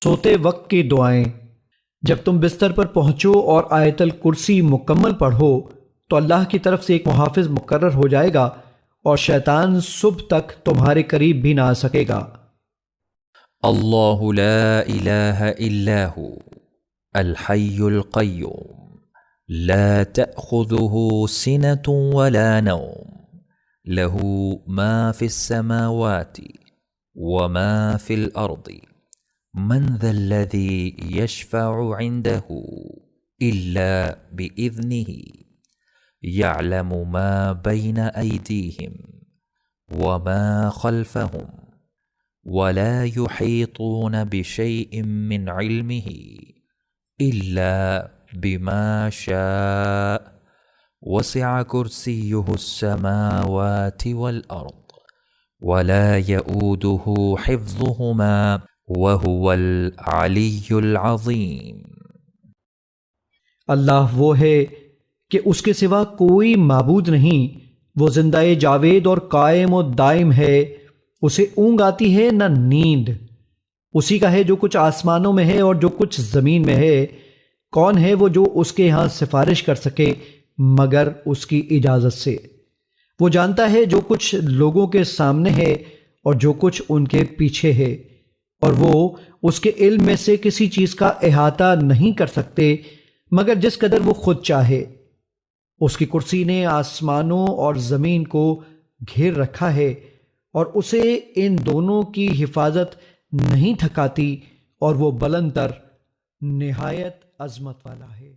سوتے وقت کی دعائیں۔ جب تم بستر پر پہنچو اور آیت الکرسی مکمل پڑھو تو اللہ کی طرف سے ایک محافظ مقرر ہو جائے گا اور شیطان صبح تک تمہارے قریب بھی نہ آ سکے گا۔ اللہ لا الہ الا ہو الحی القیوم لا تأخذه سنة ولا نوم له ما في السماوات وما في الأرض من ذا الذي يشفع عنده إلا بإذنه يعلم ما بين أيديهم وما خلفهم ولا يحيطون بشيء من علمه إلا بما شاء وسع كرسيه السماوات والأرض ولا يؤوده حفظهما وهو العلی العظیم۔ اللہ وہ ہے کہ اس کے سوا کوئی معبود نہیں، وہ زندہ جاوید اور قائم و دائم ہے، اسے اونگ آتی ہے نہ نیند، اسی کا ہے جو کچھ آسمانوں میں ہے اور جو کچھ زمین میں ہے۔ کون ہے وہ جو اس کے ہاں سفارش کر سکے مگر اس کی اجازت سے؟ وہ جانتا ہے جو کچھ لوگوں کے سامنے ہے اور جو کچھ ان کے پیچھے ہے، اور وہ اس کے علم میں سے کسی چیز کا احاطہ نہیں کر سکتے مگر جس قدر وہ خود چاہے۔ اس کی کرسی نے آسمانوں اور زمین کو گھیر رکھا ہے اور اسے ان دونوں کی حفاظت نہیں تھکاتی، اور وہ بلند تر نہایت عظمت والا ہے۔